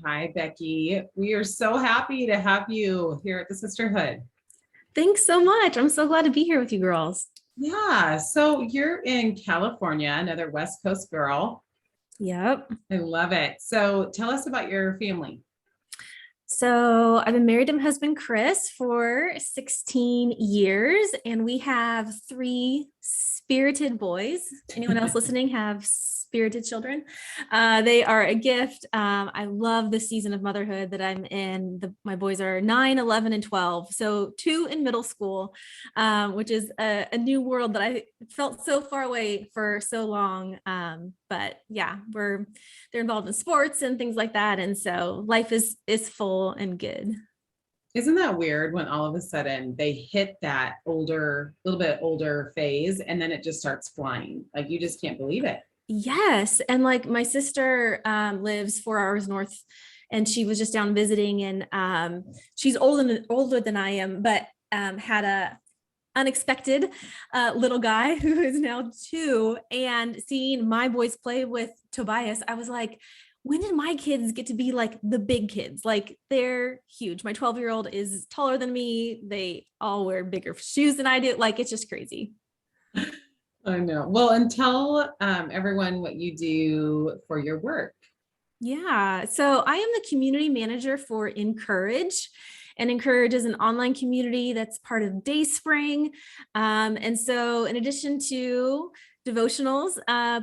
Hi, Becky. We are so happy to have you here at the Sisterhood. Thanks so much. I'm so glad to be here with you girls. Yeah, so you're in California, another West Coast girl. Yep. I love it. So tell us about your family. So I've been married to my husband, Chris, for 16 years, and we have three spirited boys. Anyone else listening have spirited children? They are a gift. I love the season of motherhood that I'm in. My boys are 9, 11, and 12. So two in middle school, which is a new world that I felt so far away for so long. But yeah, they're involved in sports and things like that. And so life is full and good. Isn't that weird when all of a sudden they hit that little bit older phase and then it just starts flying? Like you just can't believe it. Yes. And like my sister lives 4 hours north, and she was just down visiting, and she's older than I am, but had a unexpected little guy who is now 2. And seeing my boys play with Tobias, I was like, when did my kids get to be like the big kids? Like they're huge. My 12-year-old is taller than me. They all wear bigger shoes than I do. Like it's just crazy. I know. Well, and tell everyone what you do for your work. Yeah. So I am the community manager for Encourage. And Encourage is an online community that's part of Dayspring. And so in addition to devotionals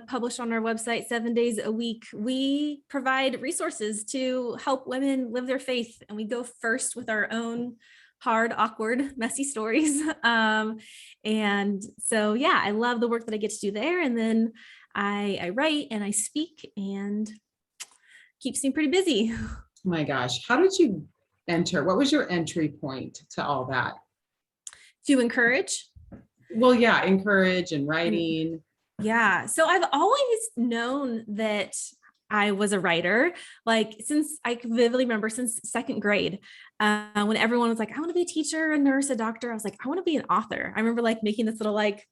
published on our website 7 days a week, we provide resources to help women live their faith. And we go first with our own hard, awkward, messy stories. And so, yeah, I love the work that I get to do there. And then I write and I speak and keeps me pretty busy. Oh my gosh, how did you enter? What was your entry point to all that? To encourage. Well, yeah, encourage and And writing. yeah, so I've always known that I was a writer, like since I can vividly remember since second grade, when everyone was like, I want to be a teacher, a nurse, a doctor. I was like, I want to be an author. I remember like making this little like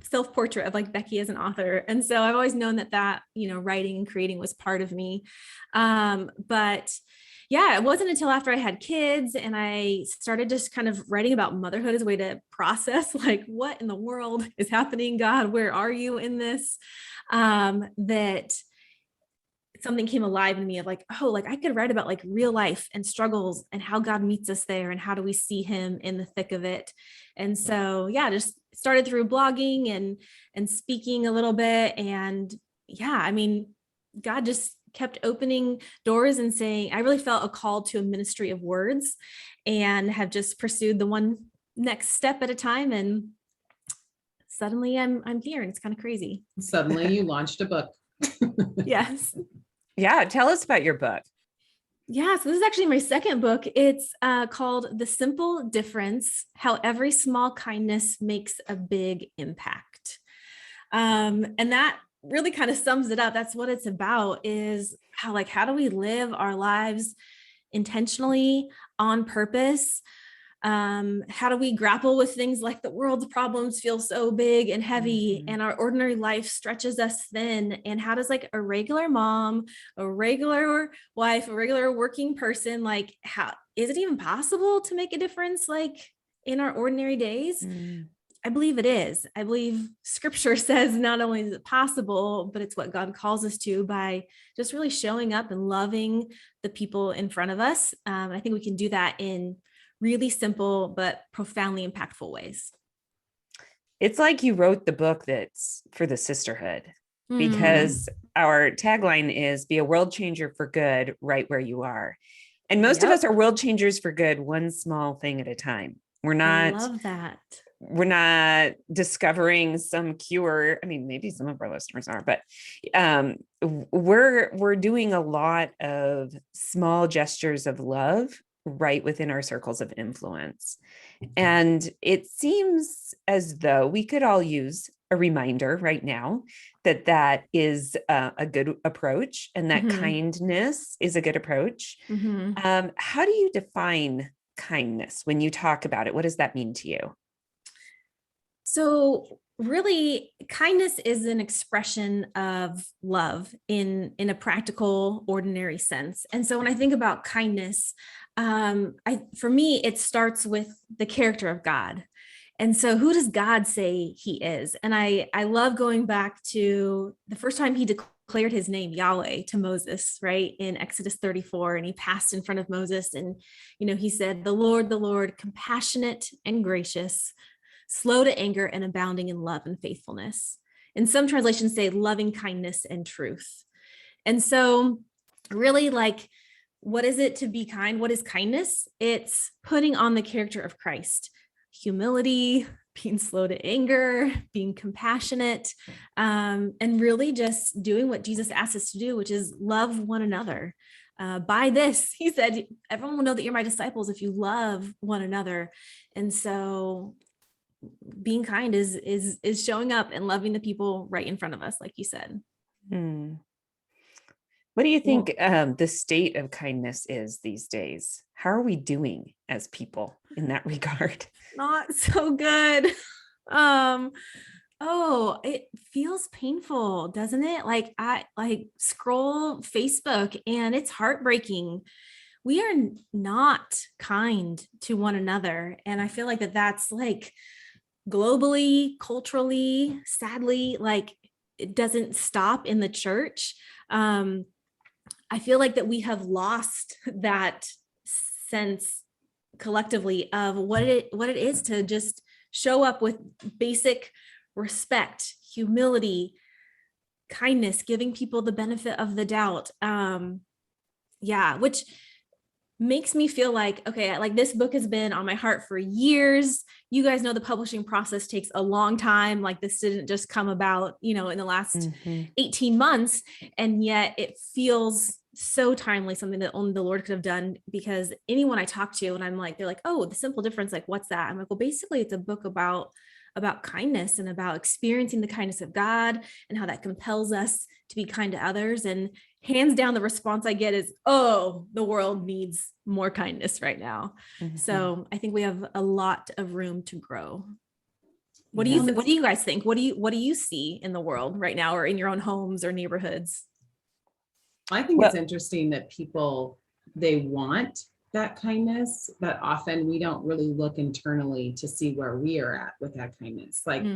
self-portrait of like Becky as an author. And so I've always known that, writing and creating was part of me. But yeah, it wasn't until after I had kids and I started just kind of writing about motherhood as a way to process like, what in the world is happening? God, where are you in this? That something came alive in me of like, oh, like I could write about like real life and struggles and how God meets us there and how do we see him in the thick of it. And so, yeah, just started through blogging and speaking a little bit. And yeah, I mean, God just kept opening doors and saying, I really felt a call to a ministry of words and have just pursued the one next step at a time. And suddenly I'm here and it's kind of crazy. Suddenly you launched a book. Yes. Yeah, tell us about your book. Yeah, so this is actually my second book. It's called The Simple Difference: How Every Small Kindness Makes a Big Impact. And that really kind of sums it up. That's what it's about, is how do we live our lives intentionally, on purpose? How do we grapple with things like the world's problems feel so big and heavy, and our ordinary life stretches us thin? And how does like a regular mom, a regular wife, a regular working person, like how is it even possible to make a difference like in our ordinary days? I believe it is. I believe scripture says not only is it possible, but it's what God calls us to by just really showing up and loving the people in front of us. I think we can do that in really simple but profoundly impactful ways. It's like you wrote the book that's for the sisterhood, because our tagline is be a world changer for good right where you are. And most of us are world changers for good, one small thing at a time. I love that. We're not discovering some cure. I mean, maybe some of our listeners are, but we're doing a lot of small gestures of love right within our circles of influence. And it seems as though we could all use a reminder right now that is a good approach, and that kindness is a good approach. How do you define kindness when you talk about it? What does that mean to you? So really, kindness is an expression of love in a practical, ordinary sense. And so when I think about kindness, for me, it starts with the character of God. And so who does God say he is? And I love going back to the first time he declared his name, Yahweh, to Moses, right? In Exodus 34. And he passed in front of Moses and, he said, the Lord, compassionate and gracious, slow to anger and abounding in love and faithfulness. And some translations say loving kindness and truth. And so really, like, what is it to be kind? What is kindness? It's putting on the character of Christ, humility, being slow to anger, being compassionate, and really just doing what Jesus asked us to do, which is love one another. By this, he said, everyone will know that you're my disciples if you love one another. And so being kind is showing up and loving the people right in front of us, like you said. What do you think the state of kindness is these days? How are we doing as people in that regard? Not so good. It feels painful, doesn't it? Like I scroll Facebook and it's heartbreaking. We are not kind to one another. And I feel like that's like globally, culturally, sadly, like it doesn't stop in the church. I feel like that we have lost that sense collectively of what it is to just show up with basic respect, humility, kindness, giving people the benefit of the doubt. Which makes me feel like, okay, like this book has been on my heart for years. You guys know the publishing process takes a long time. Like this didn't just come about, in the last 18 months. And yet it feels so timely, something that only the Lord could have done, because anyone I talk to and I'm like, they're like, oh, the simple difference, like, what's that? I'm like, well, basically it's a book about kindness and about experiencing the kindness of God and how that compels us to be kind to others. And hands down, the response I get is, oh, the world needs more kindness right now. So I think we have a lot of room to grow. What do you guys think? What do you see in the world right now, or in your own homes or neighborhoods? I think it's interesting that people, they want that kindness, but often we don't really look internally to see where we are at with that kindness. Like,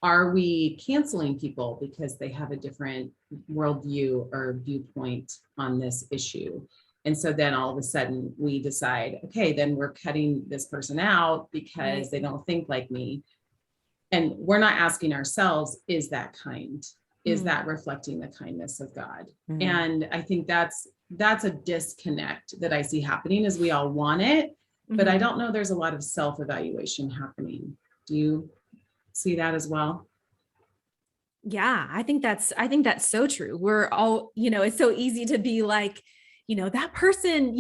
are we canceling people because they have a different worldview or viewpoint on this issue? And so then all of a sudden we decide, okay, then we're cutting this person out because they don't think like me. And we're not asking ourselves, is that kind? Is that reflecting the kindness of God? And I think that's a disconnect that I see happening, is we all want it, but I don't know there's a lot of self-evaluation happening. Do you see that as well? Yeah, I think that's so true. We're all, it's so easy to be like, that person,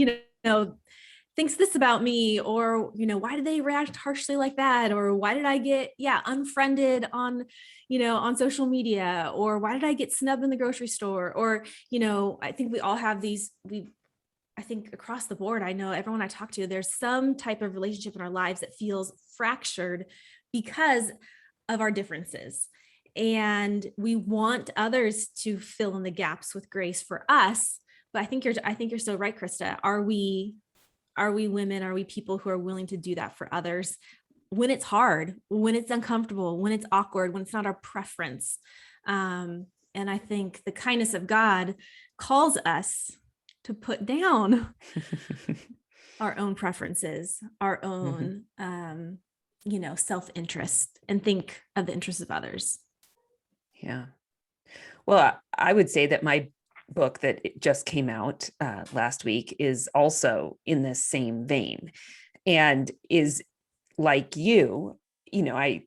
thinks this about me, or, why did they react harshly like that? Or why did I get, unfriended on, on social media? Or why did I get snubbed in the grocery store? Or, I think we all have I think across the board, I know everyone I talk to, there's some type of relationship in our lives that feels fractured because of our differences. And we want others to fill in the gaps with grace for us. But I think you're so right, Krista. Are we women? Are we people who are willing to do that for others when it's hard, when it's uncomfortable, when it's awkward, when it's not our preference? And I think the kindness of God calls us to put down our own preferences, our own, self-interest, and think of the interests of others. Yeah. Well, I would say that my book that just came out last week is also in this same vein, and is like I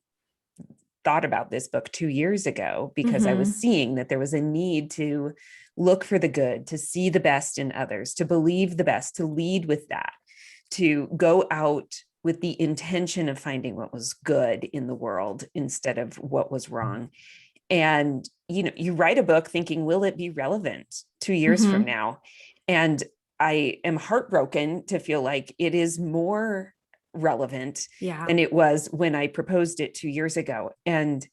thought about this book 2 years ago because I was seeing that there was a need to look for the good, to see the best in others, to believe the best, to lead with that, to go out with the intention of finding what was good in the world instead of what was wrong. And, you write a book thinking, will it be relevant 2 years from now? And I am heartbroken to feel like it is more relevant Yeah. than it was when I proposed it 2 years ago. And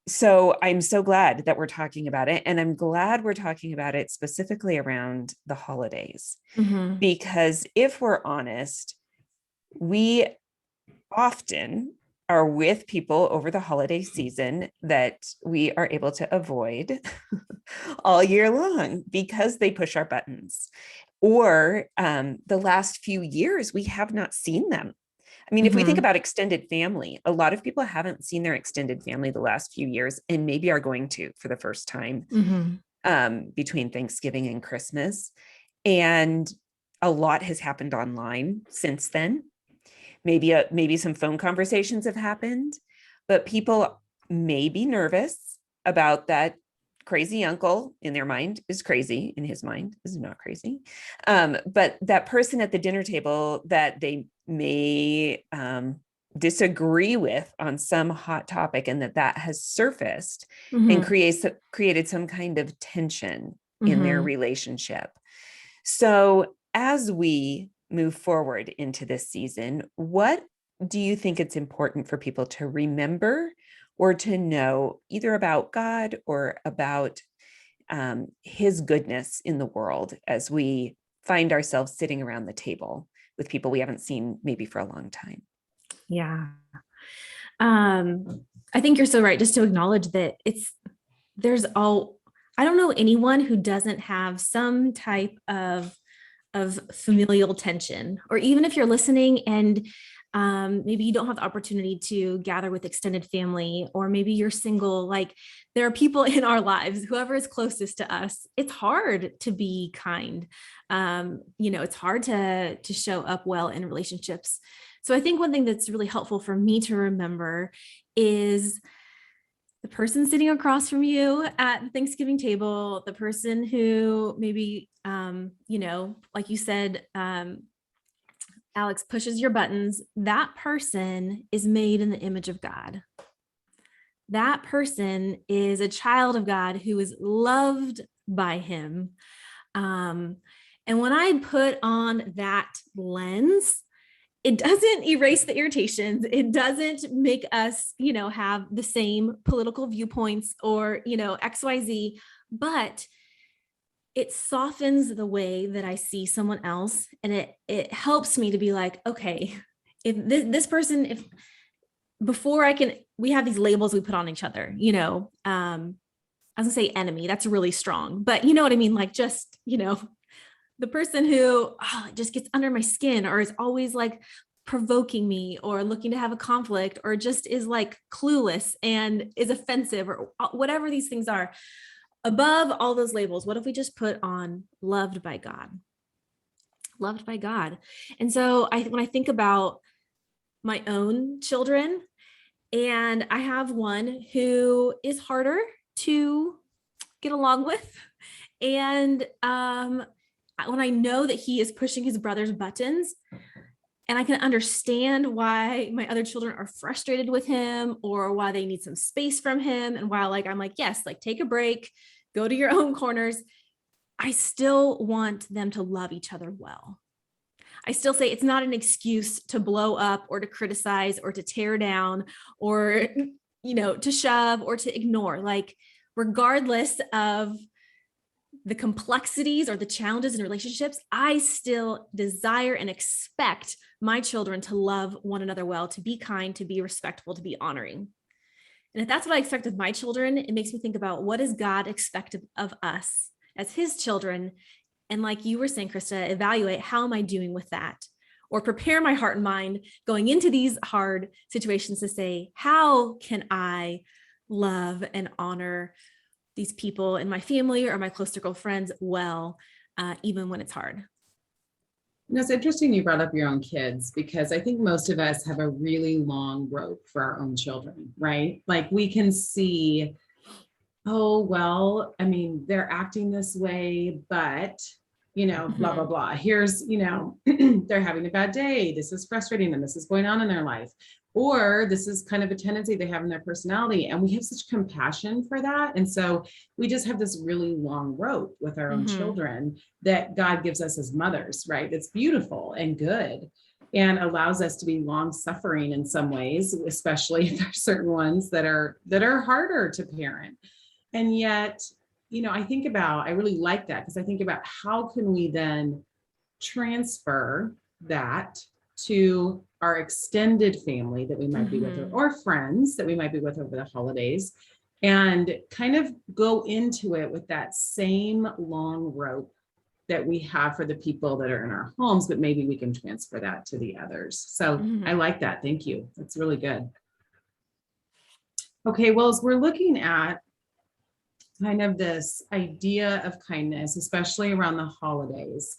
so I'm so glad that we're talking about it. And I'm glad we're talking about it specifically around the holidays, because if we're honest, we often are with people over the holiday season that we are able to avoid all year long because they push our buttons. Or the last few years, we have not seen them. I mean, if we think about extended family, a lot of people haven't seen their extended family the last few years and maybe are going to for the first time between Thanksgiving and Christmas. And a lot has happened online since then. Maybe some phone conversations have happened, but people may be nervous about that crazy uncle. In their mind is crazy, in his mind is not crazy. But that person at the dinner table that they may disagree with on some hot topic, and that has surfaced and created some kind of tension in their relationship. So as we move forward into this season, what do you think it's important for people to remember or to know, either about God or about his goodness in the world, as we find ourselves sitting around the table with people we haven't seen maybe for a long time? Yeah. I think you're so right, just to acknowledge that I don't know anyone who doesn't have some type of familial tension, or even if you're listening and maybe you don't have the opportunity to gather with extended family, or maybe you're single, like there are people in our lives, whoever is closest to us, it's hard to be kind. It's hard to show up well in relationships. So I think one thing that's really helpful for me to remember is the person sitting across from you at the Thanksgiving table, the person who maybe, like you said, Alex, pushes your buttons, that person is made in the image of God. That person is a child of God who is loved by him. And when I put on that lens, it doesn't erase the irritations. It doesn't make us, have the same political viewpoints or, XYZ, but it softens the way that I see someone else. And it helps me to be like, okay, if this person, we have these labels we put on each other, I was gonna say enemy, that's really strong, but you know what I mean? Like just, the person who just gets under my skin, or is always like provoking me, or looking to have a conflict, or just is like clueless and is offensive, or whatever these things are. Above all those labels, what if we just put on loved by God? Loved by God. And so when I think about my own children, and I have one who is harder to get along with, and when I know that he is pushing his brother's buttons, and I can understand why my other children are frustrated with him, or why they need some space from him, and while I'm like, yes, like take a break, go to your own corners, I still want them to love each other well. I still say it's not an excuse to blow up, or to criticize, or to tear down, or to shove, or to ignore. Like, regardless of the complexities or the challenges in relationships, I still desire and expect my children to love one another well, to be kind, to be respectful, to be honoring. And if that's what I expect of my children, it makes me think about, what does God expect of us as his children? And like you were saying, Krista, evaluate, how am I doing with that? Or prepare my heart and mind going into these hard situations to say, how can I love and honor these people in my family or my close circle of friends well, even when it's hard? It's interesting you brought up your own kids, because I think most of us have a really long rope for our own children, right? Like we can see, oh, well, I mean, they're acting this way, but, blah, blah, blah. Here's, they're having a bad day. This is frustrating them. This is going on in their life. Or this is kind of a tendency they have in their personality. And we have such compassion for that. And so we just have this really long rope with our own children that God gives us as mothers, right? It's beautiful and good. and allows us to be long suffering in some ways, especially if there's certain ones that are harder to parent. And yet, I really like that, because I think about how can we then transfer that to our extended family that we might be with, or friends that we might be with over the holidays, and kind of go into it with that same long rope that we have for the people that are in our homes, but maybe we can transfer that to the others. So I like that. Thank you. That's really good. Okay, well, as we're looking at kind of this idea of kindness, especially around the holidays,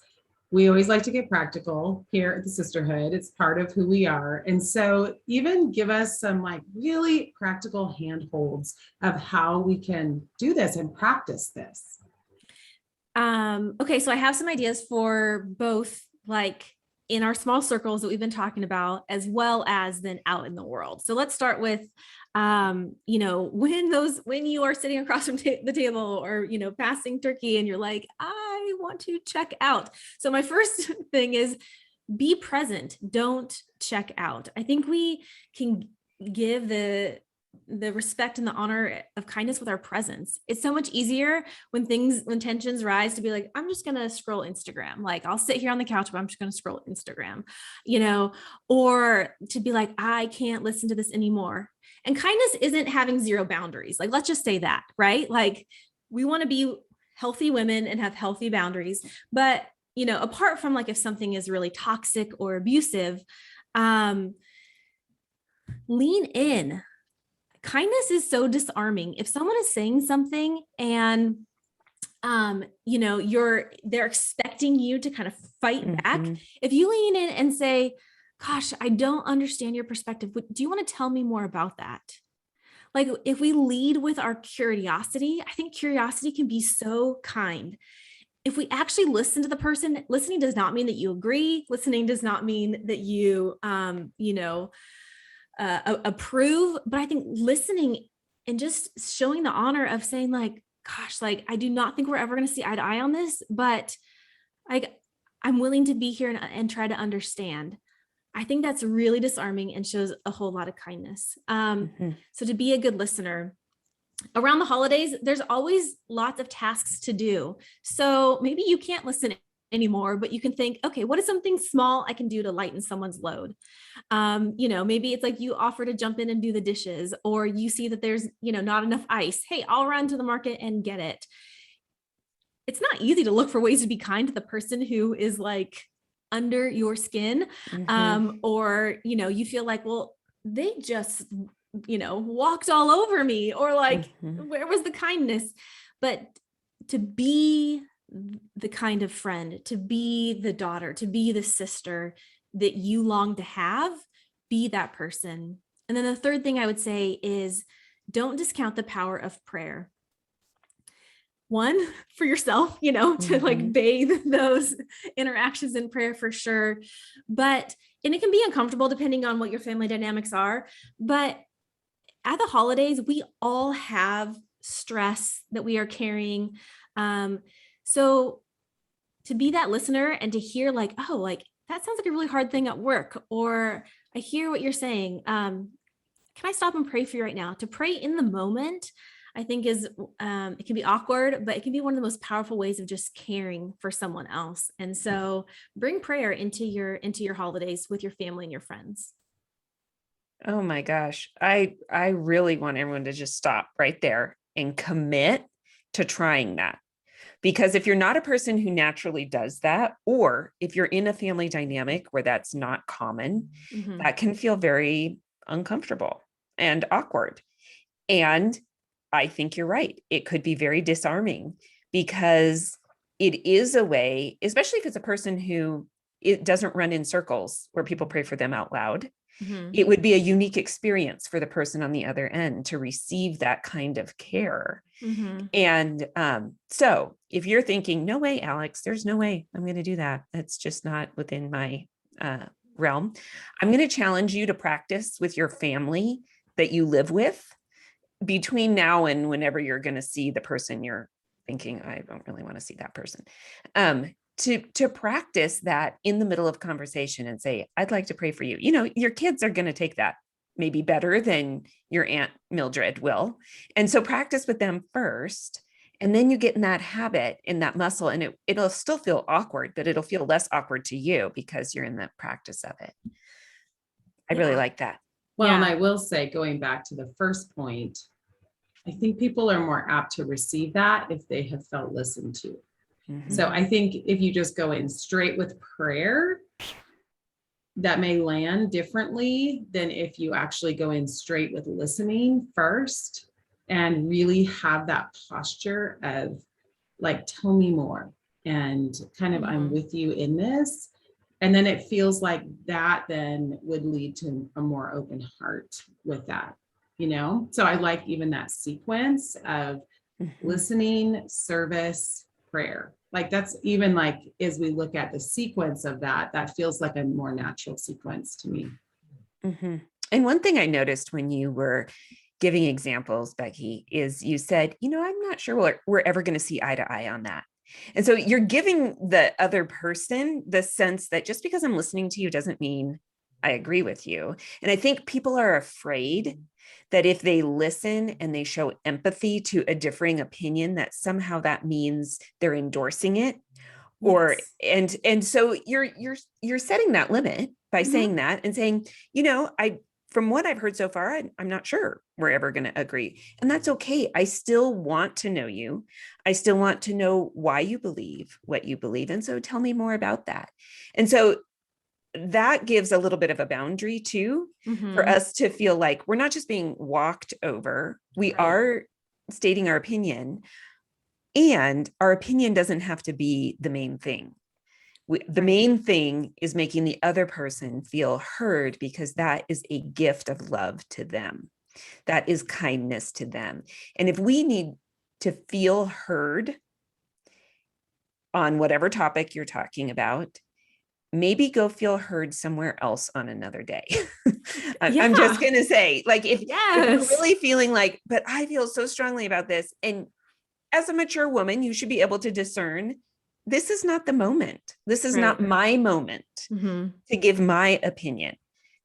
we always like to get practical here at the Sisterhood. It's part of who we are. And so even give us some like really practical handholds of how we can do this and practice this. Okay, so I have some ideas for both, like in our small circles that we've been talking about, as well as then out in the world. So let's start with, when you are sitting across from the table, or, passing turkey, and you're like, I want to check out. So my first thing is be present. Don't check out. I think we can give the respect and the honor of kindness with our presence. It's so much easier when tensions rise to be like, I'm just going to scroll Instagram. Like, I'll sit here on the couch, but I'm just going to scroll Instagram, or to be like, I can't listen to this anymore. And kindness isn't having zero boundaries. Like, let's just say that, right? Like, we want to be healthy women and have healthy boundaries, but apart from like, if something is really toxic or abusive, lean in. Kindness is so disarming. If someone is saying something and they're expecting you to kind of fight back, if you lean in and say, gosh, I don't understand your perspective, do you want to tell me more about that? Like, if we lead with our curiosity, I think curiosity can be so kind. If we actually listen to the person, listening does not mean that you agree. Listening does not mean that you approve, but I think listening and just showing the honor of saying like, gosh, like, I do not think we're ever going to see eye to eye on this, but I'm willing to be here and try to understand. I think that's really disarming and shows a whole lot of kindness. So to be a good listener. Around the holidays, there's always lots of tasks to do. So maybe you can't listen anymore, but you can think, okay, what is something small I can do to lighten someone's load? Maybe it's like you offer to jump in and do the dishes, or you see that there's, not enough ice. Hey, I'll run to the market and get it. It's not easy to look for ways to be kind to the person who is like under your skin. Or, you feel like, well, they just, walked all over me, or like, where was the kindness? But to be the kind of friend, to be the daughter, to be the sister that you long to have, be that person. And then the third thing I would say is, don't discount the power of prayer. One, for yourself, to like bathe those interactions in prayer for sure. And it can be uncomfortable depending on what your family dynamics are. But at the holidays, we all have stress that we are carrying. So to be that listener and to hear like, oh, like that sounds like a really hard thing at work, or I hear what you're saying. Can I stop and pray for you right now? To pray in the moment, I think is, it can be awkward, but it can be one of the most powerful ways of just caring for someone else. And so bring prayer into your holidays with your family and your friends. Oh my gosh. I really want everyone to just stop right there and commit to trying that. Because if you're not a person who naturally does that, or if you're in a family dynamic where that's not common, that can feel very uncomfortable and awkward. And I think you're right. It could be very disarming, because it is a way, especially if it's a person who it doesn't run in circles where people pray for them out loud. It would be a unique experience for the person on the other end to receive that kind of care. And so if you're thinking, no way, Alex, there's no way I'm going to do that, that's just not within my realm, I'm going to challenge you to practice with your family that you live with between now and whenever you're going to see the person you're thinking, I don't really want to see that person. to practice that in the middle of conversation and say, I'd like to pray for you. You know, your kids are going to take that maybe better than your Aunt Mildred will. And so practice with them first. And then you get in that habit, in that muscle, and it'll still feel awkward, but it'll feel less awkward to you because you're in the practice of it. I really like that. Well, and I will say, going back to the first point, I think people are more apt to receive that if they have felt listened to. Mm-hmm. So I think if you just go in straight with prayer, that may land differently than if you actually go in straight with listening first and really have that posture of like, tell me more, and kind of, I'm with you in this. And then it feels like that then would lead to a more open heart with that, you know? So I like even that sequence of listening, service, prayer. Like that's even like, as we look at the sequence of that, that feels like a more natural sequence to me. Mm-hmm. And one thing I noticed when you were giving examples, Becky, is you said, you know, I'm not sure we're ever going to see eye to eye on that. And so you're giving the other person the sense that just because I'm listening to you doesn't mean I agree with you. And I think people are afraid that if they listen and they show empathy to a differing opinion, that somehow that means they're endorsing it. Or, and so you're setting that limit by saying that and saying, you know, from what I've heard so far, I'm not sure we're ever going to agree. And that's okay. I still want to know you. I still want to know why you believe what you believe. And so tell me more about that. And so that gives a little bit of a boundary too, for us to feel like we're not just being walked over. We are stating our opinion, and our opinion doesn't have to be the main thing. The main thing is making the other person feel heard, because that is a gift of love to them. That is kindness to them. And if we need to feel heard on whatever topic you're talking about, maybe go feel heard somewhere else on another day. I'm just going to say, like, if you're really feeling like, but I feel so strongly about this. And as a mature woman, you should be able to discern, this is not the moment. This is not my moment to give my opinion.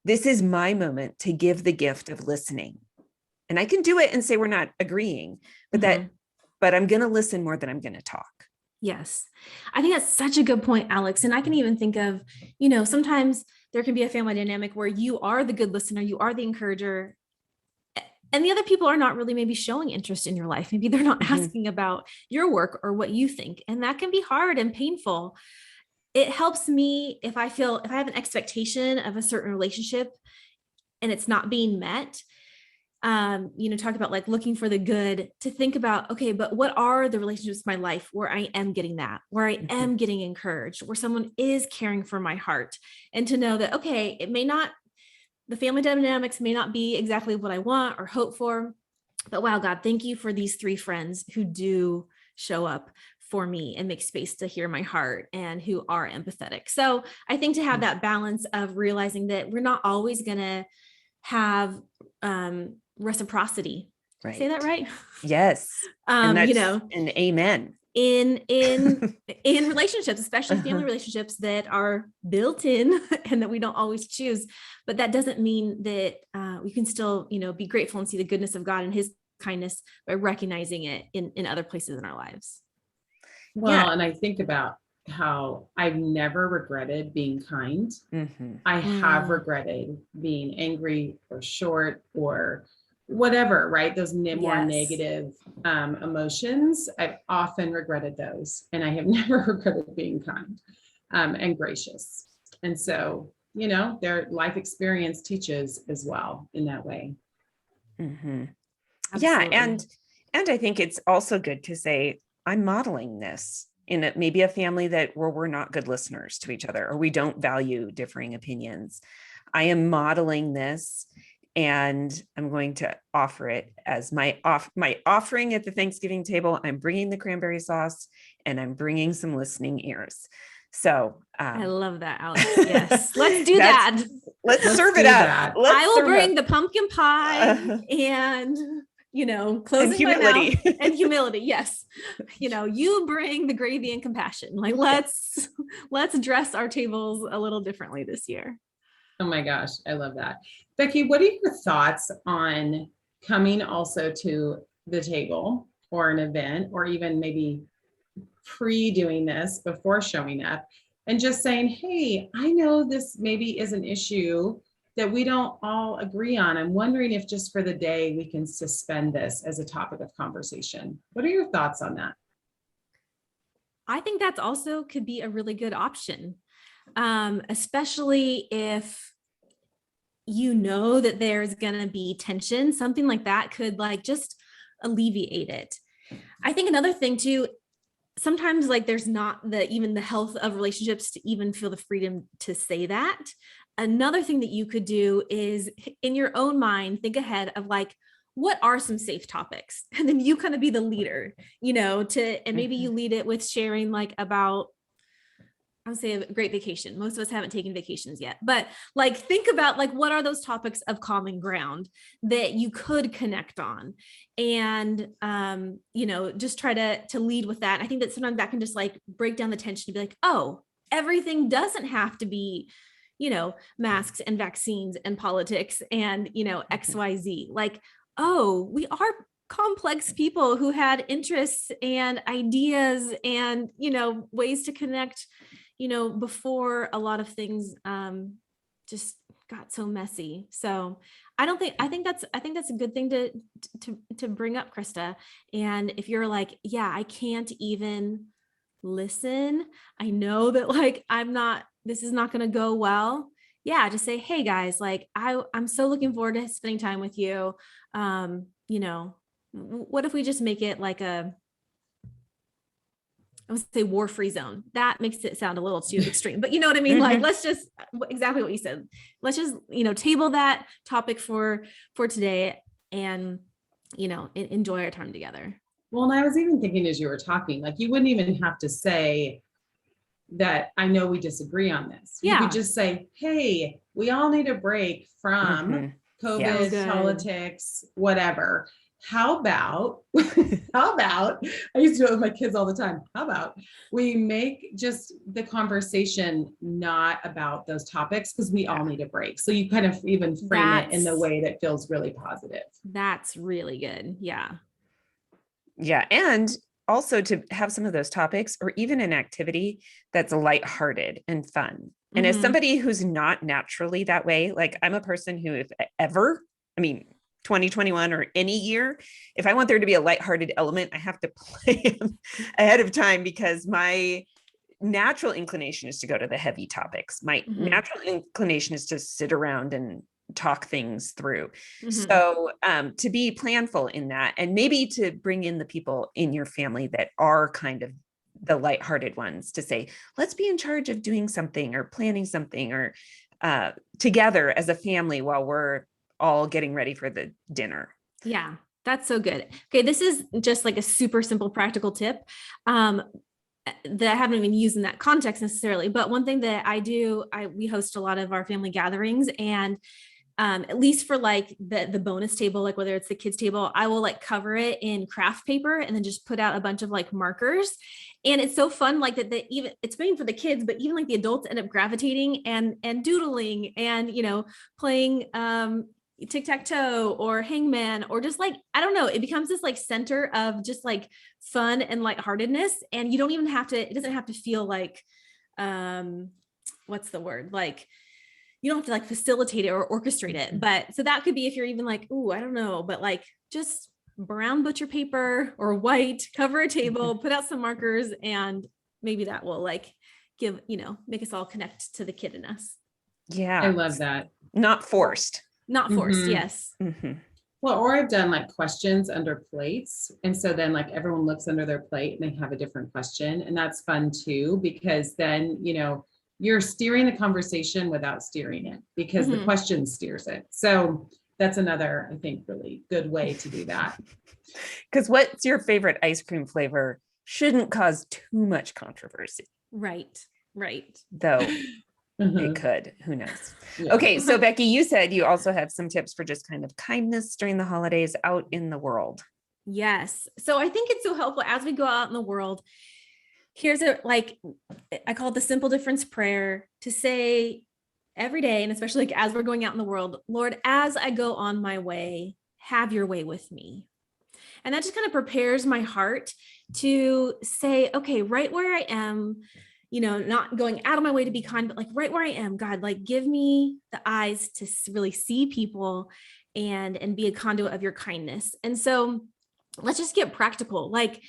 This is my moment to give the gift of listening. And I can do it and say we're not agreeing, but but I'm going to listen more than I'm going to talk. Yes. I think that's such a good point, Alex. And I can even think of, you know, sometimes there can be a family dynamic where you are the good listener, you are the encourager, and the other people are not really maybe showing interest in your life. Maybe they're not asking about your work or what you think. And that can be hard and painful. It helps me if I have an expectation of a certain relationship and it's not being met, you know, talk about like looking for the good, to think about, okay, but what are the relationships in my life where I am getting that, where I am getting encouraged, where someone is caring for my heart, and to know that, okay, the family dynamics may not be exactly what I want or hope for, but wow, God, thank you for these 3 friends who do show up for me and make space to hear my heart and who are empathetic. So I think to have that balance of realizing that we're not always going to have reciprocity. Right. Say that right? Yes. And that's, you know, an amen. In relationships, especially family relationships that are built in and that we don't always choose, but that doesn't mean that we can still, you know, be grateful and see the goodness of God and his kindness by recognizing it in other places in our lives. Well, and I think about how I've never regretted being kind. I have regretted being angry or short or whatever, right? Those more negative emotions. I've often regretted those, and I have never regretted being kind and gracious. And so, you know, their life experience teaches as well in that way. Yeah. And I think it's also good to say, I'm modeling this in maybe a family where we're not good listeners to each other, or we don't value differing opinions. I am modeling this, and I'm going to offer it as my offering at the Thanksgiving table. I'm bringing the cranberry sauce, and I'm bringing some listening ears. So I love that, Alex. Yes, let's do that. Let's serve it up. I will bring the pumpkin pie and closing my mouth and humility. Yes. You bring the gravy and compassion. Like, let's dress our tables a little differently this year. Oh my gosh, I love that. Becky, what are your thoughts on coming also to the table or an event, or even maybe pre-doing this before showing up and just saying, hey, I know this maybe is an issue that we don't all agree on. I'm wondering if just for the day we can suspend this as a topic of conversation. What are your thoughts on that? I think that's also could be a really good option, especially if that there's going to be tension. Something like that could like just alleviate it. I think another thing too, sometimes like there's not even the health of relationships to even feel the freedom to say that. Another thing that you could do is in your own mind, think ahead of like, what are some safe topics? And then you kind of be the leader, and maybe you lead it with sharing like about, I would say, a great vacation. Most of us haven't taken vacations yet, but like, think about like, what are those topics of common ground that you could connect on, and, just try to lead with that. I think that sometimes that can just like break down the tension to be like, oh, everything doesn't have to be, masks and vaccines and politics and, XYZ. Like, oh, we are complex people who had interests and ideas and, ways to connect, before a lot of things just got so messy. So I think that's a good thing to bring up, Krista. And if you're like, yeah, I can't even listen, I know that like, this is not going to go well. Yeah. Just say, hey guys, like I'm so looking forward to spending time with you. What if we just make it like I would say war-free zone. That makes it sound a little too extreme, but you know what I mean? Like, let's just, exactly what you said. Let's just, table that topic for today and, enjoy our time together. Well, and I was even thinking as you were talking, like you wouldn't even have to say that I know we disagree on this. You could just say, hey, we all need a break from COVID, politics, whatever. How about, I used to do it with my kids all the time. How about we make just the conversation not about those topics, because we all need a break. So you kind of even frame it in the way that feels really positive. That's really good. Yeah. Yeah. And also to have some of those topics or even an activity that's lighthearted and fun. And as somebody who's not naturally that way, like I'm a person who, if ever, 2021 or any year, if I want there to be a lighthearted element, I have to plan ahead of time, because my natural inclination is to go to the heavy topics. My natural inclination is to sit around and talk things through. So to be planful in that, and maybe to bring in the people in your family that are kind of the lighthearted ones, to say, let's be in charge of doing something or planning something or together as a family while we're all getting ready for the dinner. Yeah, that's so good. Okay. This is just like a super simple practical tip that I haven't even used in that context necessarily, but one thing that I do, we host a lot of our family gatherings, and at least for like the bonus table, like whether it's the kids table, I will like cover it in craft paper and then just put out a bunch of like markers. And it's so fun, like that even it's made for the kids, but even like the adults end up gravitating and doodling and, playing tic-tac-toe or hangman, or just like, I don't know, it becomes this like center of just like fun and lightheartedness. And you don't even have to, it doesn't have to feel like, what's the word? Like, you don't have to like facilitate it or orchestrate it. But so that could be if you're even like, ooh, I don't know, but like just brown butcher paper or white, cover a table, put out some markers, and maybe that will like give, make us all connect to the kid in us. Yeah. I love that. Not forced. Not forced. Yes. Well, or I've done like questions under plates. And so then like everyone looks under their plate and they have a different question. And that's fun too, because then, you're steering the conversation without steering it, because the question steers it. So that's another, I think, really good way to do that. Because what's your favorite ice cream flavor shouldn't cause too much controversy. Right. Though It could, who knows? Yeah. Okay. So Becky, you said you also have some tips for just kind of kindness during the holidays out in the world. Yes. So I think it's so helpful as we go out in the world. Here's I call it the simple difference prayer, to say every day, and especially like as we're going out in the world, Lord, as I go on my way, have your way with me. And that just kind of prepares my heart to say, okay, right where I am, not going out of my way to be kind, but like right where I am, God, like give me the eyes to really see people and be a conduit of your kindness. And so let's just get practical. Like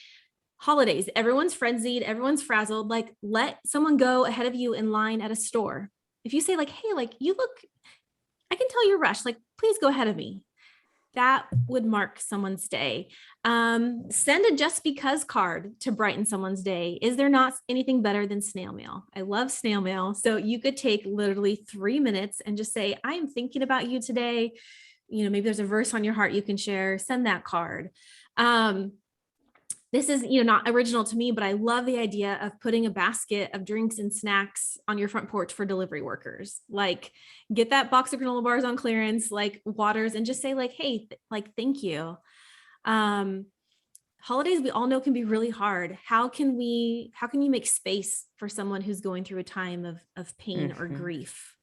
holidays, everyone's frenzied, everyone's frazzled. Like let someone go ahead of you in line at a store. If you say like, hey, like you look, I can tell you're rushed, like, please go ahead of me. That would mark someone's day. Send a just because card to brighten someone's day. Is there not anything better than snail mail? I love snail mail. So you could take literally 3 minutes and just say, I am thinking about you today. Maybe there's a verse on your heart you can share, send that card. This is, not original to me, but I love the idea of putting a basket of drinks and snacks on your front porch for delivery workers. Like get that box of granola bars on clearance, like waters, and just say like, hey, like, thank you. Holidays, we all know can be really hard. How can you make space for someone who's going through a time of pain or grief?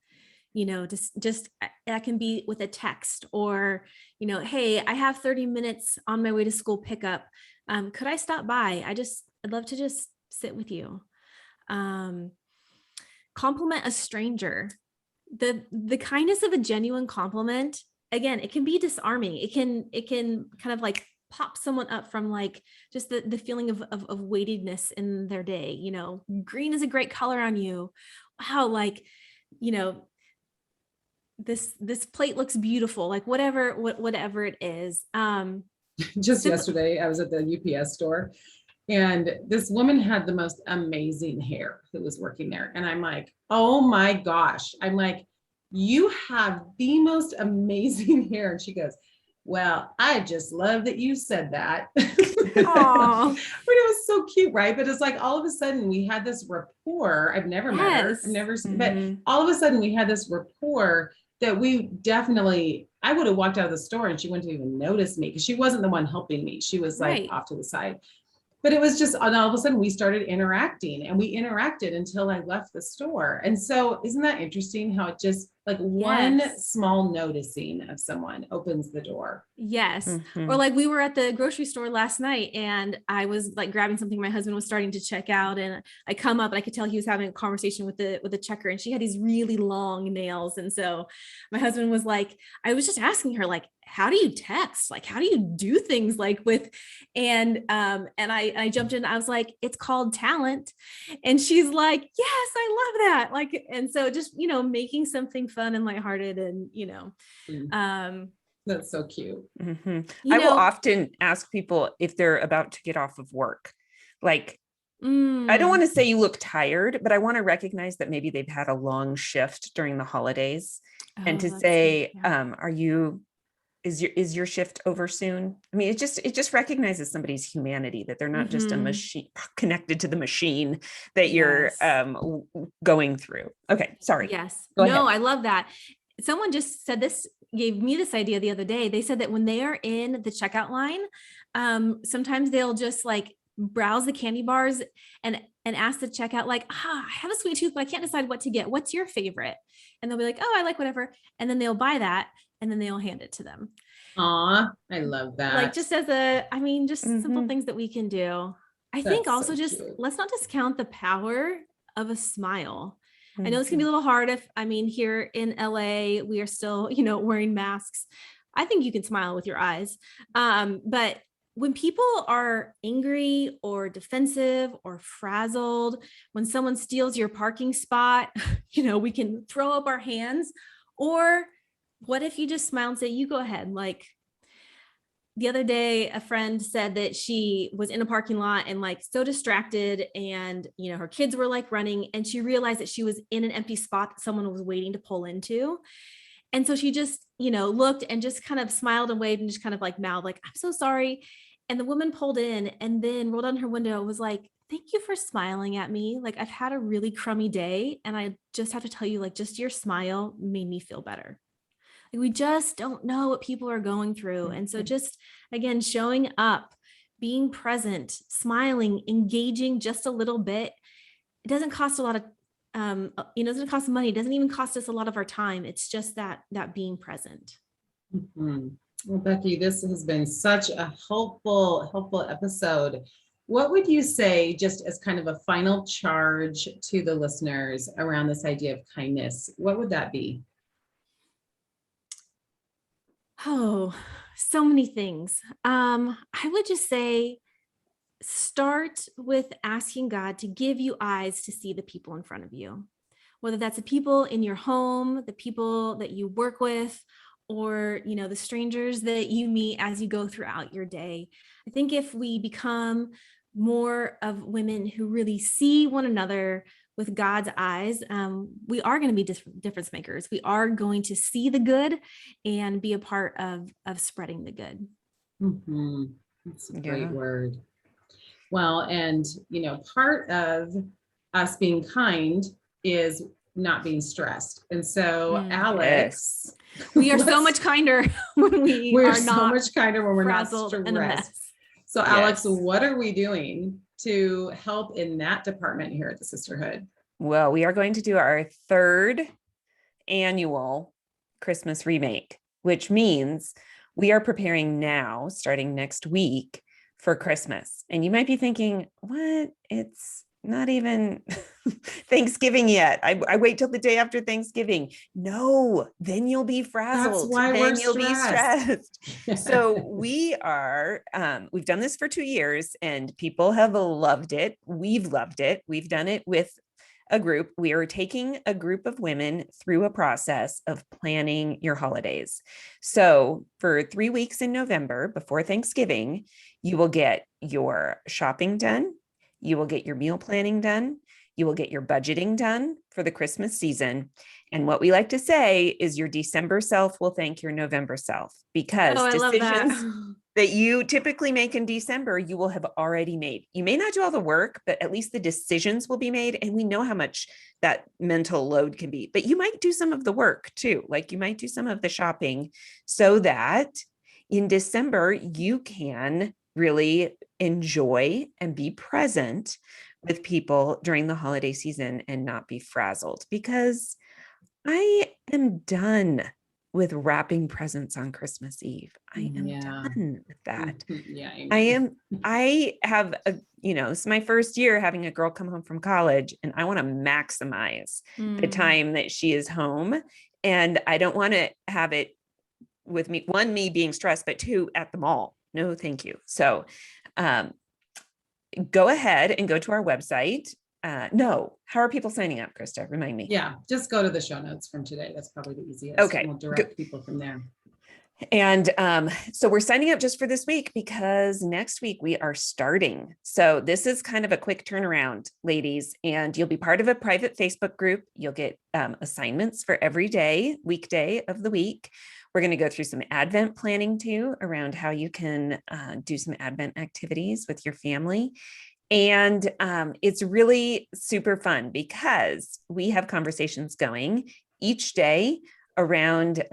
Just that can be with a text or, hey, I have 30 minutes on my way to school pickup. Could I stop by? I'd love to just sit with you. Compliment a stranger. The kindness of a genuine compliment, again, it can be disarming. It can kind of like pop someone up from like just the feeling of weightedness in their day. Green is a great color on you. Wow. Like, this plate looks beautiful, like whatever it is. Just yesterday, I was at the UPS store and this woman had the most amazing hair who was working there. And I'm like, oh my gosh. I'm like, you have the most amazing hair. And she goes, well, I just love that you said that. But it was so cute, right? But it's like all of a sudden we had this rapport. I've never met her, but all of a sudden we had this rapport that we definitely, I would have walked out of the store and she wouldn't have even noticed me because she wasn't the one helping me. She was like off to the side. But it was just, all of a sudden we started interacting and we interacted until I left the store. And so isn't that interesting how it just like one small noticing of someone opens the door. Yes. Or like we were at the grocery store last night and I was like grabbing something my husband was starting to check out and I come up and I could tell he was having a conversation with the checker and she had these really long nails. And so my husband was like, I was just asking her like, how do you text? Like, how do you do things like with, and I jumped in, I was like, it's called talent. And she's like, yes, I love that. Like, and so just, making something fun and lighthearted and, that's so cute. I will often ask people if they're about to get off of work. Like, I don't want to say you look tired, but I want to recognize that maybe they've had a long shift during the holidays and to say, is your shift over soon? I mean, it just recognizes somebody's humanity, that they're not just a machine connected to the machine that you're going through. Okay. Sorry. Yes. Go ahead. I love that. Someone just said this, gave me this idea the other day. They said that when they are in the checkout line, sometimes they'll just like browse the candy bars and ask the checkout, like, I have a sweet tooth, but I can't decide what to get. What's your favorite? And they'll be like, oh, I like whatever. And then they'll buy that. And then they'll hand it to them. Aw, I love that. Like just just simple things that we can do. I think also so just, let's not discount the power of a smile. I know this can be a little hard here in LA, we are still, wearing masks. I think you can smile with your eyes. But when people are angry or defensive or frazzled, when someone steals your parking spot, we can throw up our hands. Or what if you just smile and say, you go ahead? Like the other day, a friend said that she was in a parking lot and like so distracted and, her kids were like running and she realized that she was in an empty spot that someone was waiting to pull into. And so she just, looked and just kind of smiled and waved and just kind of like mouthed like, I'm so sorry. And the woman pulled in and then rolled down her window, was like, thank you for smiling at me. Like, I've had a really crummy day, and I just have to tell you, like, just your smile made me feel better. Like, we just don't know what people are going through. And so just, again, showing up, being present, smiling, engaging just a little bit. It doesn't cost a lot of, it doesn't cost money. It doesn't even cost us a lot of our time. It's just that being present. Mhm. Well, Becky, this has been such a helpful episode. What would you say, just as kind of a final charge to the listeners around this idea of kindness? What would that be? Oh, so many things. I would just say, start with asking God to give you eyes to see the people in front of you, whether that's the people in your home, the people that you work with, or, the strangers that you meet as you go throughout your day. I think if we become more of women who really see one another with God's eyes, we are going to be difference makers. We are going to see the good and be a part of spreading the good. Mm-hmm. That's a great Yeah. word. Well, and part of us being kind is not being stressed. And so, Alex, we are so much kinder when we're are so not much kinder when we're not frazzled and a stressed. mess. So, Alex, Yes. what are we doing to help in that department here at the Sisterhood? Well, we are going to do our 3rd annual Christmas remake, which means we are preparing now, starting next week, for Christmas. And you might be thinking, what? It's not even Thanksgiving yet. I wait till the day after Thanksgiving. No, then you'll be frazzled. That's why then we're you'll be stressed. Yeah. So we've done this for 2 years and people have loved it. We've loved it. We've done it with a group. We are taking a group of women through a process of planning your holidays. So for 3 weeks in November before Thanksgiving, you will get your shopping done. You will get your meal planning done. You will get your budgeting done for the Christmas season. And what we like to say is your December self will thank your November self, because I love decisions that. that you typically make in December, you will have already made. You may not do all the work, but at least the decisions will be made. And we know how much that mental load can be, but you might do some of the work too. Like you might do some of the shopping so that in December, you can really enjoy and be present with people during the holiday season and not be frazzled, because I am done with wrapping presents on Christmas Eve. I am done with that. Yeah, I have it's my first year having a girl come home from college, and I want to maximize the time that she is home. And I don't want to have it with me, one, me being stressed, but 2, at the mall. No, thank you. So go ahead and go to our website. No, how are people signing up, Krista? Remind me. Yeah, just go to the show notes from today. That's probably the easiest. Okay. And we'll direct people from there. And so we're signing up just for this week, because next week we are starting. So this is kind of a quick turnaround, ladies, and you'll be part of a private Facebook group. You'll get assignments for every weekday of the week. We're going to go through some Advent planning too, around how you can do some Advent activities with your family. And it's really super fun, because we have conversations going each day around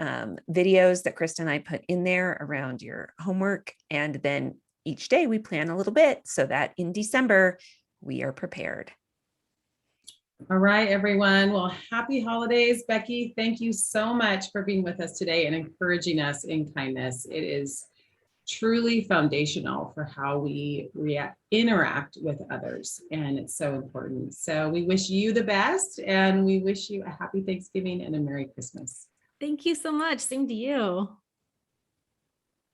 videos that Krista and I put in there around your homework. And then each day we plan a little bit so that in December we are prepared. All right, everyone. Well, happy holidays. Becky, thank you so much for being with us today and encouraging us in kindness. It is truly foundational for how we interact with others, and it's so important. So we wish you the best, and we wish you a happy Thanksgiving and a Merry Christmas. Thank you so much. Same to you.